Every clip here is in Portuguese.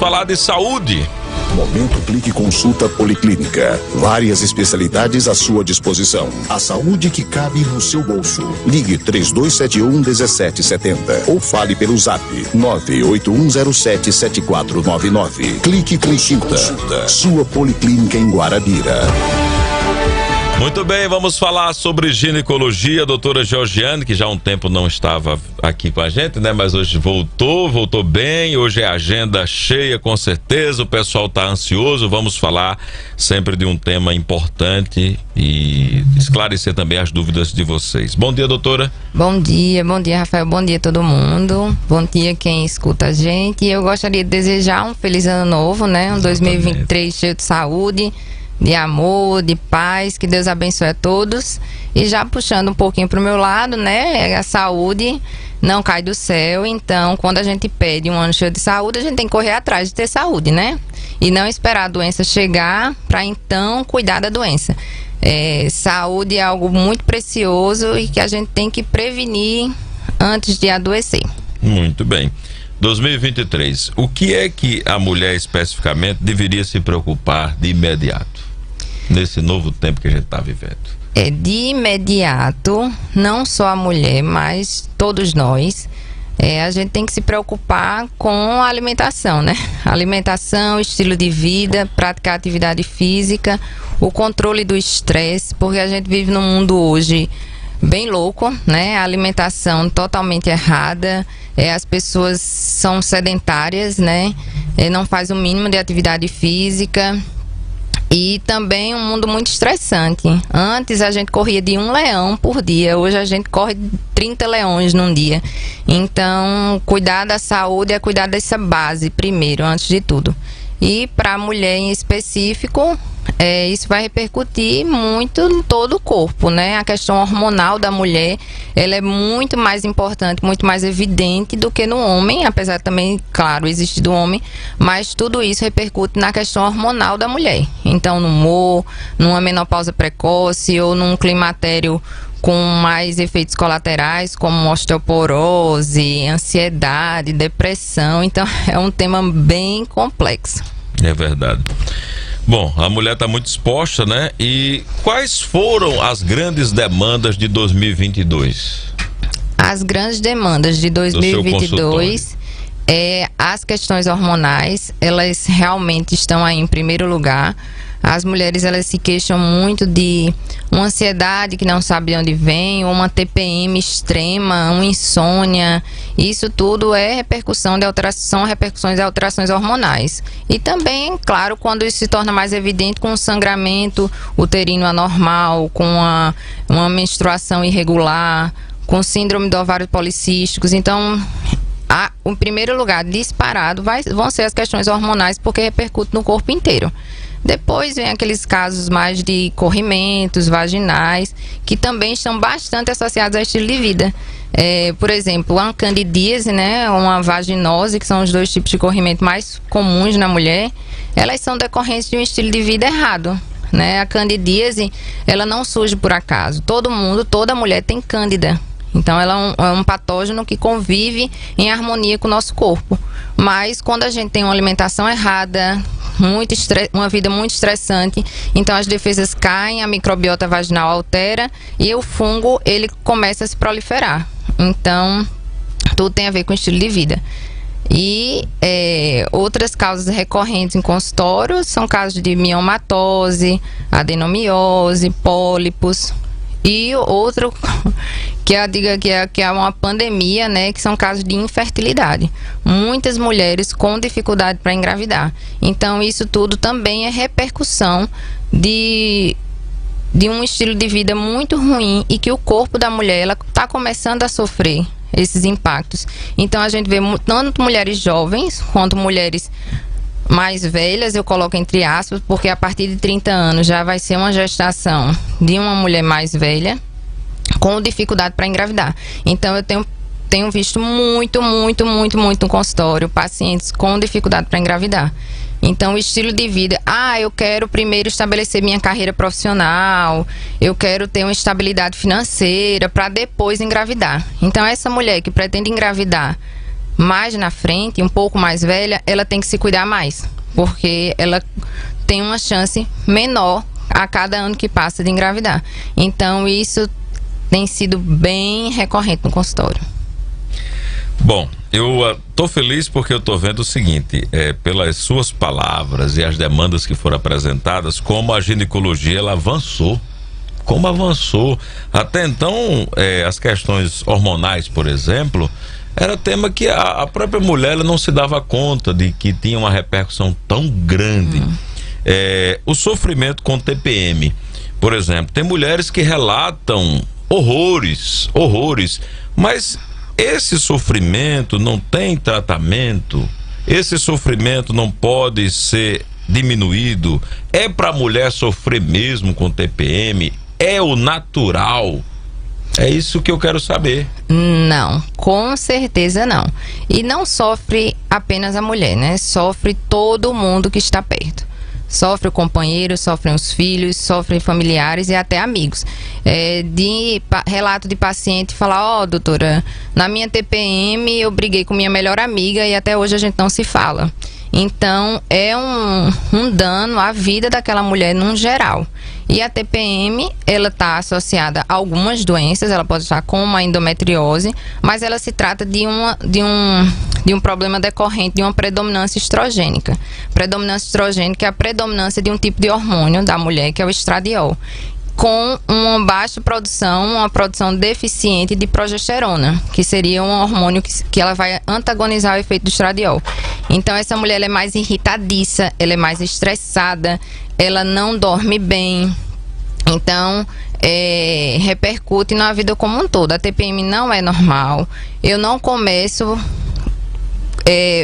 falar de saúde. Momento Clique Consulta Policlínica. Várias especialidades à sua disposição. A saúde que cabe no seu bolso. Ligue 3271-1770 ou fale pelo zap 981077499. Clique Consulta. Sua Policlínica em Guarabira. Muito bem, vamos falar sobre ginecologia. A doutora Georgiane, que já há um tempo não estava aqui com a gente, né? Mas hoje voltou bem. Hoje é agenda cheia, com certeza. O pessoal está ansioso. Vamos falar sempre de um tema importante e esclarecer também as dúvidas de vocês. Bom dia, doutora. Bom dia, Rafael. Bom dia a todo mundo. Bom dia quem escuta a gente. Eu gostaria de desejar um feliz ano novo, né? Um 2023 cheio de saúde, de amor, de paz, que Deus abençoe a todos. E já puxando um pouquinho pro meu lado, né, a saúde não cai do céu, então quando a gente pede um ano cheio de saúde, a gente tem que correr atrás de ter saúde, né, e não esperar a doença chegar para então cuidar da doença. Saúde é algo muito precioso e que a gente tem que prevenir antes de adoecer. Muito bem. 2023, o que é que a mulher especificamente deveria se preocupar de imediato, nesse novo tempo que a gente está vivendo? De imediato, não só a mulher, mas todos nós, a gente tem que se preocupar com a alimentação, né? Alimentação, estilo de vida, praticar atividade física, o controle do estresse, porque a gente vive num mundo hoje bem louco, né? A alimentação totalmente errada, as pessoas são sedentárias, né? Não faz o mínimo de atividade física e também um mundo muito estressante. Antes a gente corria de 1 leão por dia, hoje a gente corre 30 leões num dia. Então, cuidar da saúde é cuidar dessa base primeiro, antes de tudo. E para a mulher em específico, isso vai repercutir muito em todo o corpo, né? A questão hormonal da mulher, ela é muito mais importante, muito mais evidente do que no homem, apesar também, claro, existe do homem, mas tudo isso repercute na questão hormonal da mulher. Então, no humor, numa menopausa precoce ou num climatério com mais efeitos colaterais, como osteoporose, ansiedade, depressão. Então, é um tema bem complexo. É verdade. Bom, a mulher está muito exposta, né? E quais foram as grandes demandas de 2022? As grandes demandas de 2022 as questões hormonais, elas realmente estão aí em primeiro lugar. As mulheres, elas se queixam muito de uma ansiedade que não sabe de onde vem, ou uma TPM extrema, uma insônia. Isso tudo é repercussão de alteração, repercussões de alterações hormonais. E também, claro, quando isso se torna mais evidente com um sangramento uterino anormal, com uma menstruação irregular, com síndrome do ovário policísticos. Então, em primeiro lugar, disparado, vão ser as questões hormonais, porque repercute no corpo inteiro. Depois vem aqueles casos mais de corrimentos vaginais, que também estão bastante associados ao estilo de vida. Por exemplo, a candidíase, né, uma vaginose, que são os dois tipos de corrimento mais comuns na mulher, elas são decorrentes de um estilo de vida errado, né? A candidíase, ela não surge por acaso. Toda mulher tem cândida. Então, ela é um patógeno que convive em harmonia com o nosso corpo. Mas, quando a gente tem uma alimentação errada, uma vida muito estressante, então as defesas caem, a microbiota vaginal altera e o fungo, ele começa a se proliferar. Então, tudo tem a ver com o estilo de vida. E outras causas recorrentes em consultório são casos de miomatose, adenomiose, pólipos. E outro que é uma pandemia, né, que são casos de infertilidade. Muitas mulheres com dificuldade para engravidar. Então, isso tudo também é repercussão de um estilo de vida muito ruim e que o corpo da mulher, ela está começando a sofrer esses impactos. Então, a gente vê tanto mulheres jovens quanto mulheres mais velhas, eu coloco entre aspas, porque a partir de 30 anos já vai ser uma gestação de uma mulher mais velha com dificuldade para engravidar. Então, eu tenho visto muito no consultório pacientes com dificuldade para engravidar. Então, o estilo de vida, eu quero primeiro estabelecer minha carreira profissional, eu quero ter uma estabilidade financeira para depois engravidar. Então, essa mulher que pretende engravidar mais na frente, um pouco mais velha, ela tem que se cuidar mais, porque ela tem uma chance menor a cada ano que passa de engravidar. Então isso tem sido bem recorrente no consultório. Bom, eu tô feliz porque eu tô vendo o seguinte, pelas suas palavras e as demandas que foram apresentadas, como a ginecologia ela avançou. Como avançou. Até então, as questões hormonais, por exemplo, era tema que a própria mulher ela não se dava conta de que tinha uma repercussão tão grande. O sofrimento com TPM, por exemplo, tem mulheres que relatam horrores, mas esse sofrimento não tem tratamento, esse sofrimento não pode ser diminuído. É para a mulher sofrer mesmo com TPM? É o natural? É isso que eu quero saber. Não, com certeza não. E não sofre apenas a mulher, né? Sofre todo mundo que está perto. Sofre o companheiro, sofrem os filhos, sofrem familiares e até amigos. Relato de paciente falar, doutora, na minha TPM eu briguei com minha melhor amiga e até hoje a gente não se fala. Então é um dano à vida daquela mulher num geral. E a TPM, ela está associada a algumas doenças, ela pode estar com uma endometriose, mas ela se trata de um problema decorrente de uma predominância estrogênica. Predominância estrogênica é a predominância de um tipo de hormônio da mulher, que é o estradiol, com uma baixa produção, uma produção deficiente de progesterona, que seria um hormônio que ela vai antagonizar o efeito do estradiol. Então essa mulher ela é mais irritadiça, ela é mais estressada, ela não dorme bem, então repercute na vida como um todo. A TPM não é normal. Eu não começo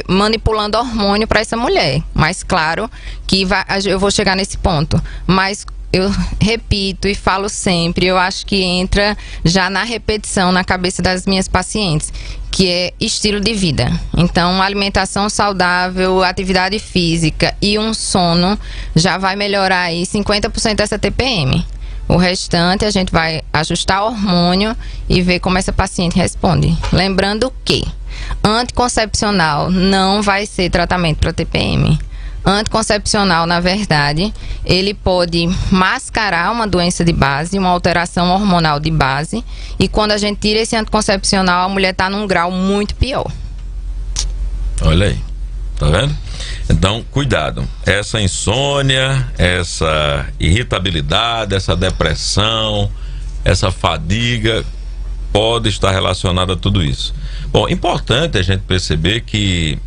manipulando hormônio para essa mulher, mas claro que eu vou chegar nesse ponto, mas eu repito e falo sempre, eu acho que entra já na repetição na cabeça das minhas pacientes, que é estilo de vida. Então, alimentação saudável, atividade física e um sono já vai melhorar aí 50% dessa TPM. O restante a gente vai ajustar o hormônio e ver como essa paciente responde. Lembrando que anticoncepcional não vai ser tratamento para TPM. Anticoncepcional, na verdade, ele pode mascarar uma doença de base, uma alteração hormonal de base, e quando a gente tira esse anticoncepcional, a mulher está num grau muito pior. Olha aí, tá vendo? Então, cuidado. Essa insônia, essa irritabilidade, essa depressão, essa fadiga pode estar relacionada a tudo isso. Bom, importante a gente perceber que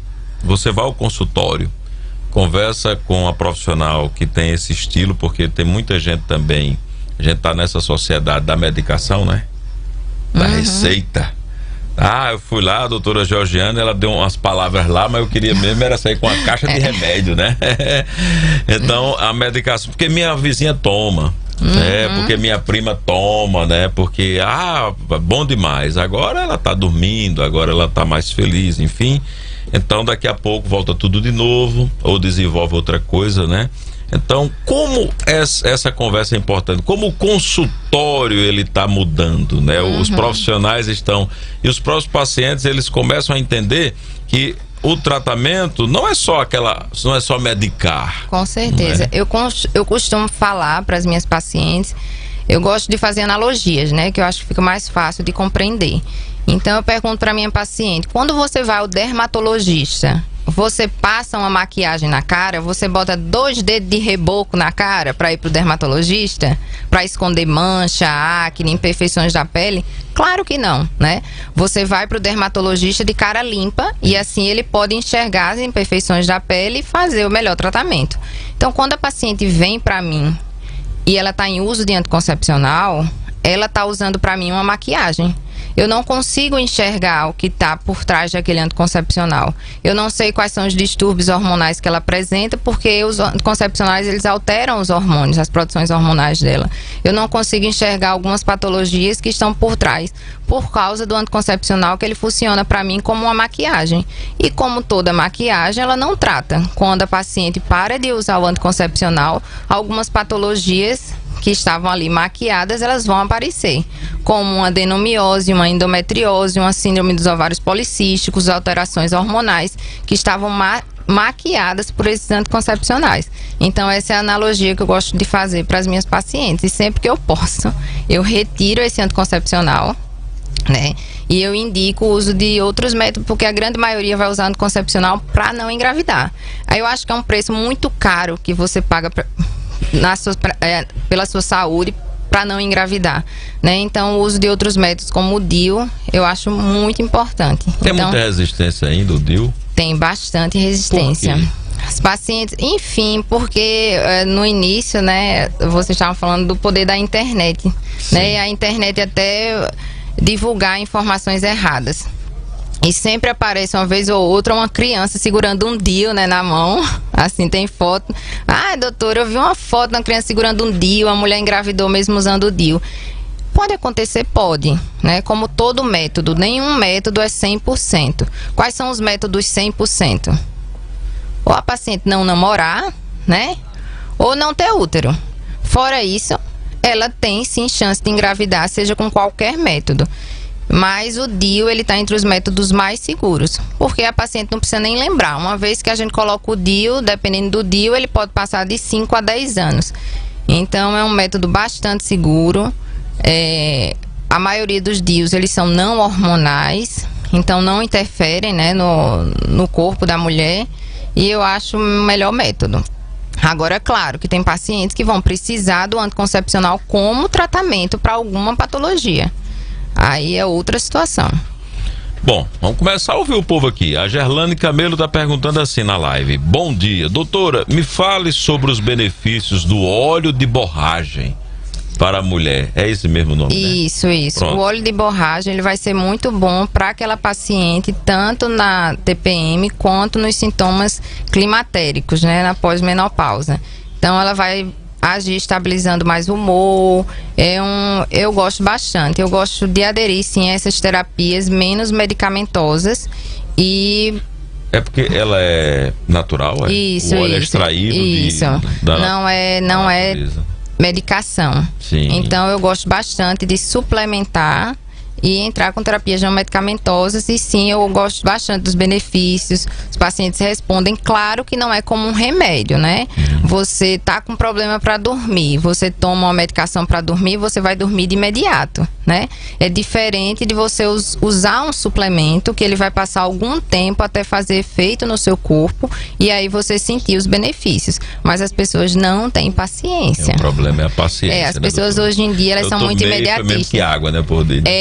você vai ao consultório, conversa com a profissional que tem esse estilo, porque tem muita gente também, a gente tá nessa sociedade da medicação, né? Da receita. Eu fui lá, a doutora Georgiane, ela deu umas palavras lá, mas eu queria mesmo era sair com uma caixa de remédio, né? Então, a medicação, porque minha vizinha toma, porque minha prima toma, né? Porque, bom demais, agora ela tá dormindo, agora ela tá mais feliz, enfim. Então daqui a pouco volta tudo de novo ou desenvolve outra coisa, né? Então, como essa conversa é importante, como o consultório ele está mudando, né? Os profissionais estão, e os próprios pacientes eles começam a entender que o tratamento não é só medicar. Com certeza. Eu costumo falar para as minhas pacientes, eu gosto de fazer analogias, né? Que eu acho que fica mais fácil de compreender. Então eu pergunto para minha paciente, quando você vai ao dermatologista, você passa uma maquiagem na cara, você bota 2 dedos de reboco na cara para ir pro dermatologista, para esconder mancha, acne, imperfeições da pele? Claro que não, né? Você vai pro dermatologista de cara limpa e assim ele pode enxergar as imperfeições da pele e fazer o melhor tratamento. Então quando a paciente vem para mim e ela está em uso de anticoncepcional, ela está usando para mim uma maquiagem. Eu não consigo enxergar o que está por trás daquele anticoncepcional. Eu não sei quais são os distúrbios hormonais que ela apresenta, porque os anticoncepcionais eles alteram os hormônios, as produções hormonais dela. Eu não consigo enxergar algumas patologias que estão por trás, por causa do anticoncepcional, que ele funciona para mim como uma maquiagem. E como toda maquiagem, ela não trata. Quando a paciente para de usar o anticoncepcional, algumas patologias que estavam ali maquiadas, elas vão aparecer, como uma adenomiose, uma endometriose, uma síndrome dos ovários policísticos, alterações hormonais que estavam maquiadas por esses anticoncepcionais. Então essa é a analogia que eu gosto de fazer para as minhas pacientes, e sempre que eu posso, eu retiro esse anticoncepcional, né? E eu indico o uso de outros métodos, porque a grande maioria vai usar anticoncepcional para não engravidar. Aí eu acho que é um preço muito caro que você paga pela sua saúde para não engravidar, né? Então o uso de outros métodos como o DIU eu acho muito importante. Tem muita resistência ainda o DIU? Tem bastante resistência. As pacientes, enfim, porque no início, né, vocês estavam falando do poder da internet, né? E a internet até divulgar informações erradas. E sempre aparece uma vez ou outra uma criança segurando um DIU, né, na mão. Assim, tem foto. Ah, doutora, eu vi uma foto de uma criança segurando um DIU, a mulher engravidou mesmo usando o DIU. Pode acontecer? Pode, né? Como todo método, nenhum método é 100%. Quais são os métodos 100%? Ou a paciente não namorar, né? Ou não ter útero. Fora isso, ela tem sim chance de engravidar, seja com qualquer método. Mas o DIU, ele está entre os métodos mais seguros, porque a paciente não precisa nem lembrar. Uma vez que a gente coloca o DIU, dependendo do DIU, ele pode passar de 5 a 10 anos. Então é um método bastante seguro. A maioria dos DIUs, eles são não hormonais, então não interferem, né, no corpo da mulher, e eu acho o melhor método. Agora, é claro que tem pacientes que vão precisar do anticoncepcional como tratamento para alguma patologia. Aí é outra situação. Bom, vamos começar a ouvir o povo aqui. A Gerlane Camelo está perguntando assim na live: bom dia, doutora, me fale sobre os benefícios do óleo de borragem para a mulher. É esse mesmo nome, isso, né? Isso. Pronto. O óleo de borragem, ele vai ser muito bom para aquela paciente, tanto na TPM quanto nos sintomas climatéricos, né, na pós-menopausa. Então ela vai agir estabilizando mais o humor. Eu gosto bastante. Eu gosto de aderir sim a essas terapias menos medicamentosas. E é porque ela é natural, é? Isso, o óleo é extraído não é medicação. Sim. Então eu gosto bastante de suplementar e entrar com terapias não medicamentosas, e sim, eu gosto bastante dos benefícios. Os pacientes respondem. Claro que não é como um remédio, né? Você tá com problema para dormir, você toma uma medicação para dormir, você vai dormir de imediato, né? É diferente de você usar um suplemento que ele vai passar algum tempo até fazer efeito no seu corpo e aí você sentir os benefícios. Mas as pessoas não têm paciência. O problema é a paciência. As pessoas hoje em dia, elas são muito imediatistas. Mesmo que água, né, por dentro.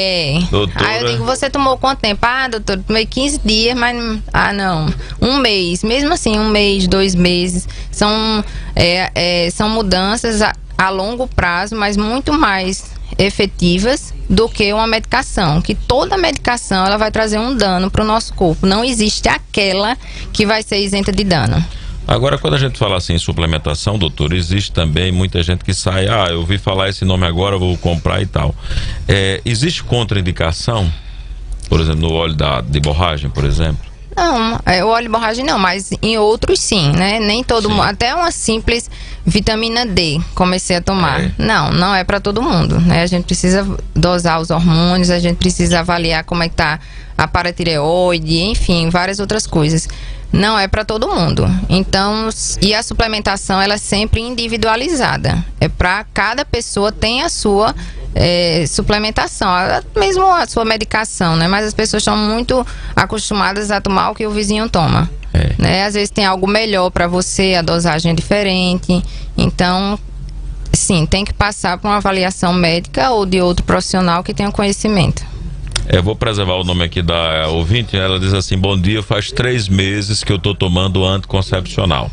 Doutora... Aí eu digo, você tomou quanto tempo? Ah, doutor, tomei 15 dias, mas... Ah, não. Um mês. Mesmo assim, 1 mês, 2 meses. São mudanças a longo prazo, mas muito mais efetivas do que uma medicação. Que toda medicação, ela vai trazer um dano para o nosso corpo. Não existe aquela que vai ser isenta de dano. Agora, quando a gente fala assim em suplementação, doutor, existe também muita gente que sai, eu ouvi falar esse nome agora, vou comprar e tal. Existe contraindicação, por exemplo, no óleo de borragem, por exemplo? Não, o óleo de borragem não, mas em outros sim, né? Nem todo mundo, até uma simples vitamina D comecei a tomar. Não é para todo mundo, né? A gente precisa dosar os hormônios, a gente precisa avaliar como é que tá a paratireoide, enfim, várias outras coisas. Não é para todo mundo. Então, e a suplementação, ela é sempre individualizada. É para cada pessoa tem a sua suplementação, mesmo a sua medicação, né? Mas as pessoas estão muito acostumadas a tomar o que o vizinho toma. Né? Às vezes tem algo melhor para você, a dosagem é diferente. Então, sim, tem que passar por uma avaliação médica ou de outro profissional que tenha conhecimento. Eu vou preservar o nome aqui da ouvinte. Ela diz assim: bom dia, faz 3 meses que eu tô tomando anticoncepcional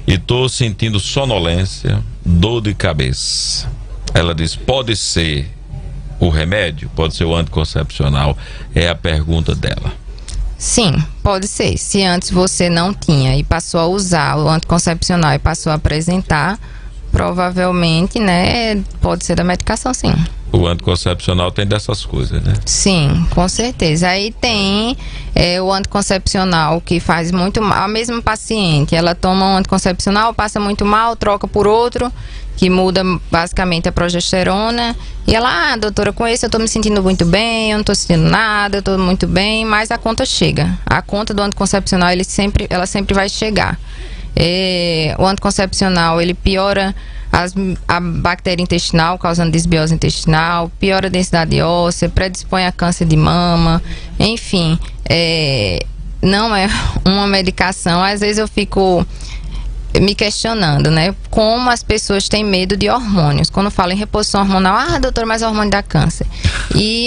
e tô sentindo sonolência, dor de cabeça. Ela diz, pode ser o remédio? Pode ser o anticoncepcional? É a pergunta dela. Sim, pode ser. Se antes você não tinha e passou a usar o anticoncepcional e passou a apresentar, Provavelmente, né, pode ser da medicação, sim. O anticoncepcional tem dessas coisas, né? Sim, com certeza. Aí tem o anticoncepcional que faz muito mal. A mesma paciente, ela toma um anticoncepcional, passa muito mal, troca por outro, que muda basicamente a progesterona. E ela, doutora, com esse eu tô me sentindo muito bem, eu não tô sentindo nada, eu tô muito bem, mas a conta chega. A conta do anticoncepcional, ela sempre vai chegar. O anticoncepcional, ele piora a bactéria intestinal, causando desbiose intestinal, piora a densidade óssea, predispõe a câncer de mama, enfim, não é uma medicação. Às vezes eu fico me questionando, né, como as pessoas têm medo de hormônios. Quando falam em reposição hormonal, doutor, mas hormônio dá câncer.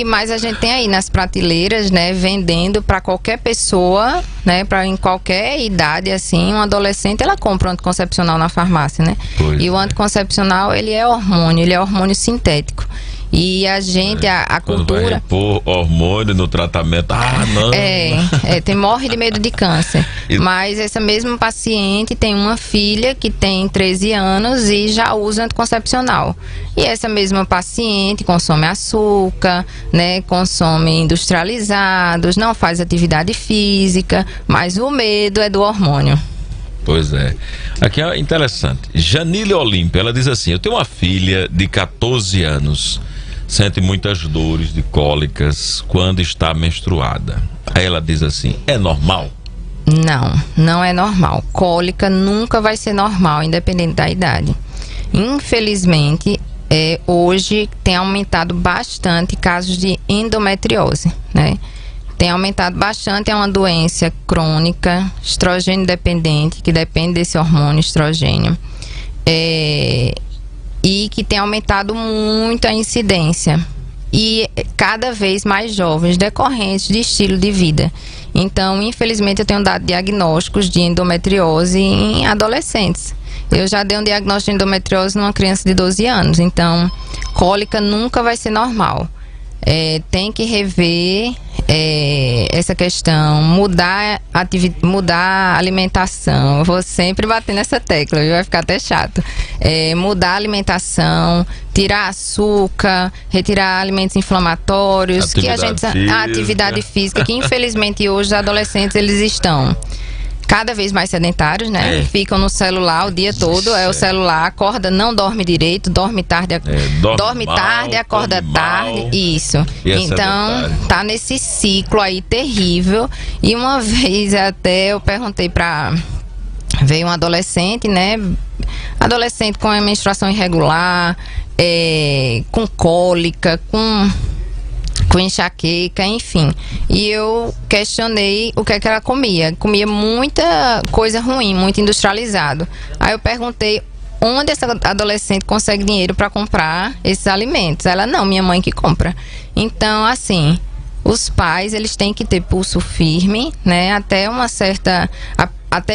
Mas a gente tem aí nas prateleiras, né, vendendo para qualquer pessoa, né, em qualquer idade, assim, um adolescente, ela compra um anticoncepcional na farmácia, né? E o anticoncepcional, ele é hormônio sintético. E a gente, a cultura... Quando vai repor hormônio no tratamento, não. Morre de medo de câncer. Mas essa mesma paciente tem uma filha que tem 13 anos e já usa anticoncepcional. E essa mesma paciente consome açúcar, né, consome industrializados, não faz atividade física, mas o medo é do hormônio. Pois é. Aqui é interessante. Janile Olímpia, ela diz assim: eu tenho uma filha de 14 anos, sente muitas dores de cólicas quando está menstruada. Aí ela diz assim: é normal? Não é normal. Cólica nunca vai ser normal, independente da idade. Infelizmente, hoje tem aumentado bastante casos de endometriose, né? Tem aumentado bastante, é uma doença crônica, estrogênio dependente, que depende desse hormônio estrogênio. E que tem aumentado muito a incidência. E cada vez mais jovens, decorrentes de estilo de vida. Então, infelizmente, eu tenho dado diagnósticos de endometriose em adolescentes. Eu já dei um diagnóstico de endometriose numa criança de 12 anos. Então, cólica nunca vai ser normal. Tem que rever essa questão, mudar a alimentação. Eu vou sempre bater nessa tecla, vai ficar até chato. Mudar a alimentação, tirar açúcar, retirar alimentos inflamatórios, atividade física, que infelizmente hoje os adolescentes eles estão cada vez mais sedentários, né? Ficam no celular o dia todo, o celular, acorda, não dorme direito, dorme tarde, dorme tarde, acorda tarde, isso. Então, tá nesse ciclo aí terrível. E uma vez até eu perguntei veio um adolescente, né? Adolescente com a menstruação irregular, com cólica, com enxaqueca, enfim. E eu questionei o que é que ela comia. Comia muita coisa ruim, muito industrializado. Aí eu perguntei onde essa adolescente consegue dinheiro para comprar esses alimentos. Ela, não, minha mãe que compra. Então, assim, os pais, eles têm que ter pulso firme, né? Até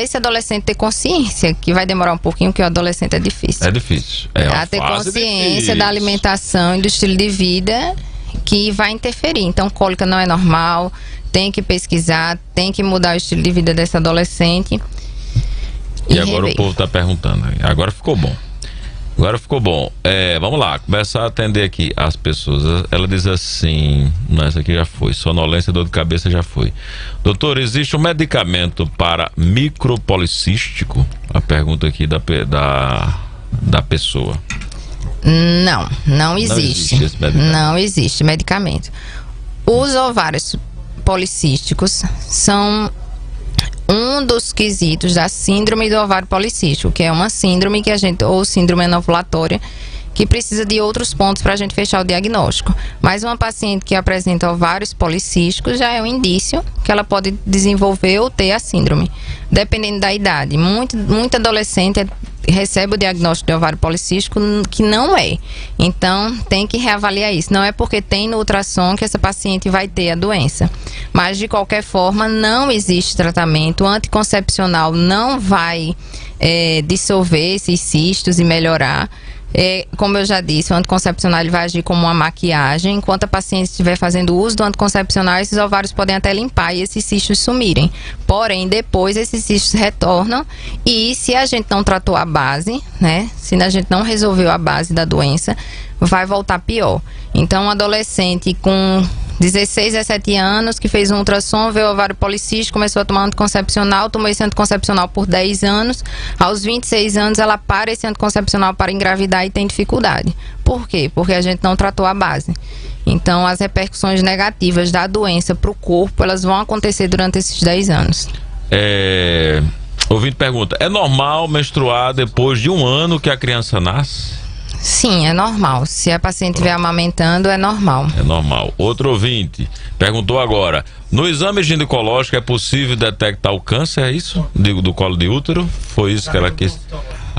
esse adolescente ter consciência, que vai demorar um pouquinho, porque o adolescente é difícil. É difícil. Ter consciência da alimentação e do estilo de vida, que vai interferir. Então, cólica não é normal, tem que pesquisar, tem que mudar o estilo de vida dessa adolescente. E agora o povo está perguntando. Agora ficou bom. Vamos lá, começar a atender aqui as pessoas. Ela diz assim: não, essa aqui já foi. Sonolência, dor de cabeça já foi. Doutor, existe um medicamento para micropolicístico? A pergunta aqui da pessoa. Não existe. Não existe medicamento. Os ovários policísticos são um dos quesitos da síndrome do ovário policístico, que é uma síndrome ou síndrome anovulatória, que precisa de outros pontos para a gente fechar o diagnóstico. Mas uma paciente que apresenta ovários policísticos já é um indício que ela pode desenvolver ou ter a síndrome, dependendo da idade. Muito adolescente recebe o diagnóstico de ovário policístico que não é. Então, tem que reavaliar isso. Não é porque tem no ultrassom que essa paciente vai ter a doença. Mas, de qualquer forma, não existe tratamento. O anticoncepcional não vai dissolver esses cistos e melhorar. Como eu já disse, o anticoncepcional ele vai agir como uma maquiagem. Enquanto a paciente estiver fazendo uso do anticoncepcional, esses ovários podem até limpar e esses cistos sumirem. Porém, depois esses cistos retornam e se a gente não tratou a base, né? Se a gente não resolveu a base da doença, vai voltar pior. Então, um adolescente com 16, 17 anos, que fez um ultrassom, veio o ovário policístico, começou a tomar anticoncepcional, tomou esse anticoncepcional por 10 anos, aos 26 anos ela para esse anticoncepcional para engravidar e tem dificuldade. Por quê? Porque a gente não tratou a base. Então, as repercussões negativas da doença para o corpo, elas vão acontecer durante esses 10 anos. Ouvinte pergunta, é normal menstruar depois de 1 ano que a criança nasce? Sim, é normal. Se a paciente estiver amamentando, é normal. É normal. Outro ouvinte perguntou agora, no exame ginecológico é possível detectar o câncer, é isso? Do colo de útero? Foi isso que ela quis?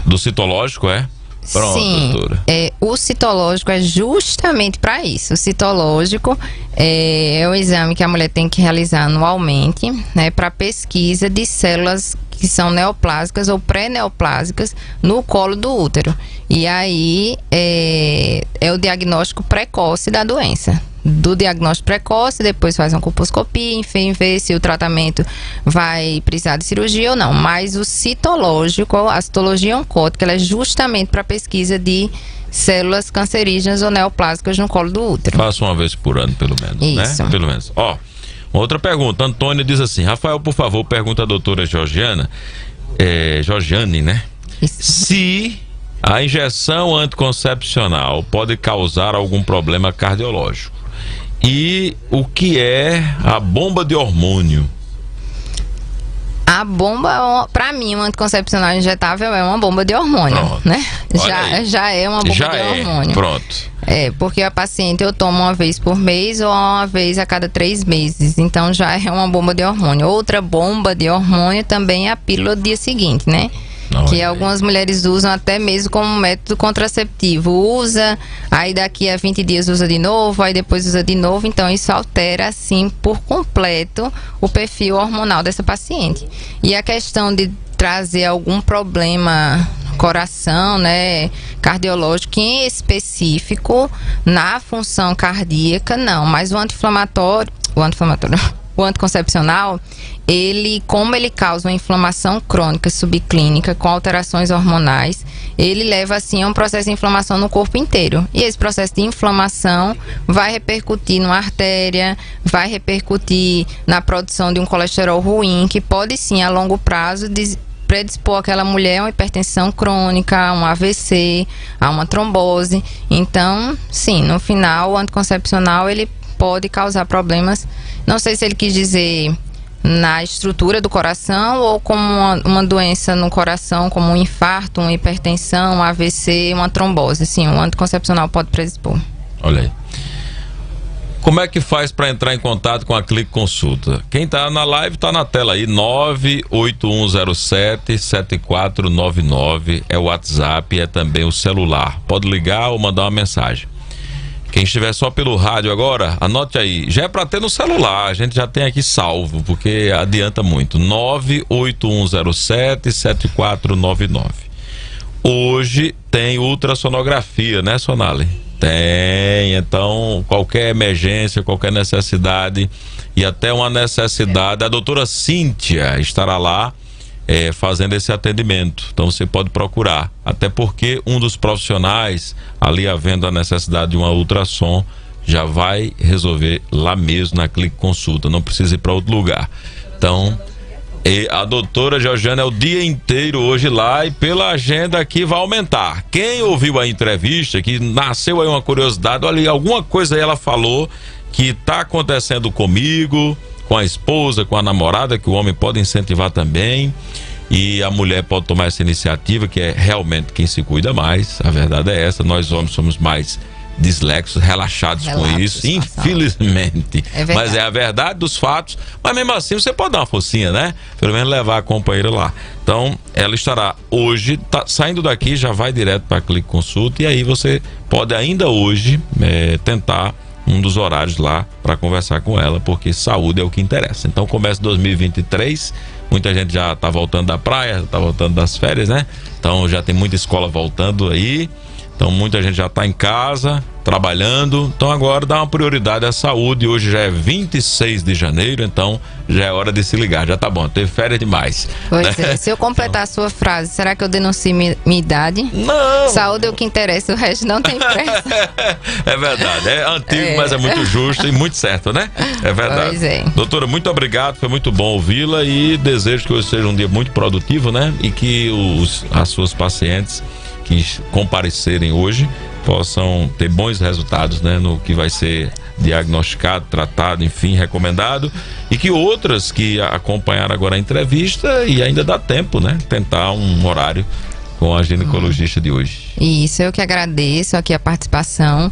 Do citológico, é? Pronto, sim, doutora. O citológico é justamente para isso. O citológico é o exame que a mulher tem que realizar anualmente, né, para pesquisa de células que são neoplásicas ou pré-neoplásicas no colo do útero. E aí é o diagnóstico precoce da doença. Do diagnóstico precoce, depois faz uma colposcopia, enfim, ver se o tratamento vai precisar de cirurgia ou não. Mas o citológico, a citologia oncótica, ela é justamente para pesquisa de células cancerígenas ou neoplásicas no colo do útero. Faça uma vez por ano, pelo menos, isso, né? Pelo menos. Outra pergunta, Antônio diz assim, Rafael, por favor, pergunta à doutora Georgiane, né? Isso. Se a injeção anticoncepcional pode causar algum problema cardiológico. E o que é a bomba de hormônio? A bomba, para mim, um anticoncepcional injetável é uma bomba de hormônio, pronto, né? Já é uma bomba de hormônio. Pronto. Porque a paciente eu tomo uma vez por mês ou uma vez a cada 3 meses. Então já é uma bomba de hormônio. Outra bomba de hormônio também é a pílula do dia seguinte, né? Que algumas mulheres usam até mesmo como método contraceptivo. Usa, aí daqui a 20 dias usa de novo, aí depois usa de novo. Então isso altera assim por completo o perfil hormonal dessa paciente. E a questão de trazer algum problema no coração, né, cardiológico em específico na função cardíaca, não. Mas o anticoncepcional, como ele causa uma inflamação crônica subclínica com alterações hormonais, ele leva assim a um processo de inflamação no corpo inteiro. E esse processo de inflamação vai repercutir numa artéria, vai repercutir na produção de um colesterol ruim, que pode sim a longo prazo predispor aquela mulher a uma hipertensão crônica, a um AVC, a uma trombose. Então, sim, no final o anticoncepcional ele pode causar problemas. Não sei se ele quis dizer na estrutura do coração ou como uma doença no coração, como um infarto, uma hipertensão, um AVC, uma trombose. Sim, o anticoncepcional pode predispor. Olha aí. Como é que faz para entrar em contato com a Clique Consulta? Quem está na live está na tela aí, 98107-7499 é o WhatsApp, é também o celular. Pode ligar ou mandar uma mensagem. Quem estiver só pelo rádio agora, anote aí. Já é para ter no celular, a gente já tem aqui salvo, porque adianta muito. 98107-7499. Hoje tem ultrassonografia, né, Sonali? Tem, então qualquer emergência, qualquer necessidade e até uma necessidade, a doutora Cíntia estará lá fazendo esse atendimento, então você pode procurar, até porque um dos profissionais ali havendo a necessidade de uma ultrassom já vai resolver lá mesmo na Clique Consulta, não precisa ir para outro lugar. Então a doutora Georgiane é o dia inteiro hoje lá e pela agenda aqui vai aumentar. Quem ouviu a entrevista, que nasceu aí uma curiosidade, olha, alguma coisa aí ela falou que está acontecendo comigo, com a esposa, com a namorada, que o homem pode incentivar também e a mulher pode tomar essa iniciativa, que é realmente quem se cuida mais. A verdade é essa, nós homens somos mais dislexos, relaxados com isso, infelizmente. Mas é a verdade dos fatos, mas mesmo assim você pode dar uma forcinha, né? Pelo menos levar a companheira lá. Então ela estará hoje, saindo daqui já vai direto para a Clique Consulta e aí você pode ainda hoje tentar um dos horários lá para conversar com ela, porque saúde é o que interessa. Então começa 2023, muita gente já está voltando da praia, está voltando das férias, né? Então já tem muita escola voltando aí. Então muita gente já está em casa, trabalhando. Então agora dá uma prioridade à saúde. Hoje já é 26 de janeiro, então já é hora de se ligar. Já tá bom, teve férias demais. Pois é, se eu completar a sua frase, será que eu denuncio minha idade? Não! Saúde é o que interessa, o resto não tem pressa. É verdade, é antigo, mas é muito justo e muito certo, né? É verdade. Pois é. Doutora, muito obrigado, foi muito bom ouvi-la e desejo que hoje seja um dia muito produtivo, né? E que as suas pacientes que comparecerem hoje possam ter bons resultados, né, no que vai ser diagnosticado, tratado, enfim, recomendado, e que outras que acompanharam agora a entrevista, e ainda dá tempo, né, tentar um horário com a ginecologista de hoje. Isso, eu que agradeço aqui a participação.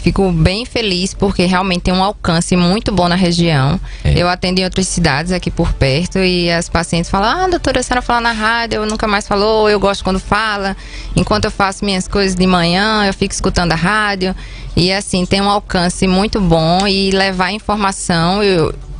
Fico bem feliz porque realmente tem um alcance muito bom na região. Eu atendo em outras cidades aqui por perto e as pacientes falam: doutora, a senhora fala na rádio, eu nunca mais falou, eu gosto quando fala. Enquanto eu faço minhas coisas de manhã, eu fico escutando a rádio. E assim, tem um alcance muito bom e levar informação.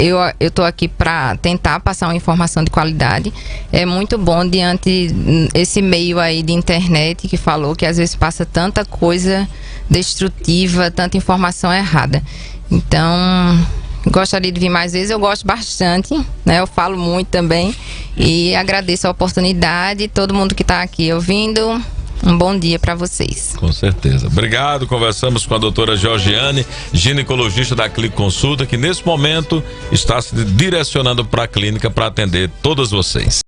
Eu tô aqui para tentar passar uma informação de qualidade. É muito bom diante esse meio aí de internet que falou que às vezes passa tanta coisa destrutiva, tanta informação errada. Então, gostaria de vir mais vezes, eu gosto bastante, né? Eu falo muito também e agradeço a oportunidade, todo mundo que está aqui ouvindo. Um bom dia para vocês. Com certeza. Obrigado. Conversamos com a doutora Georgiane, ginecologista da Clique Consulta, que nesse momento está se direcionando para a clínica para atender todas vocês.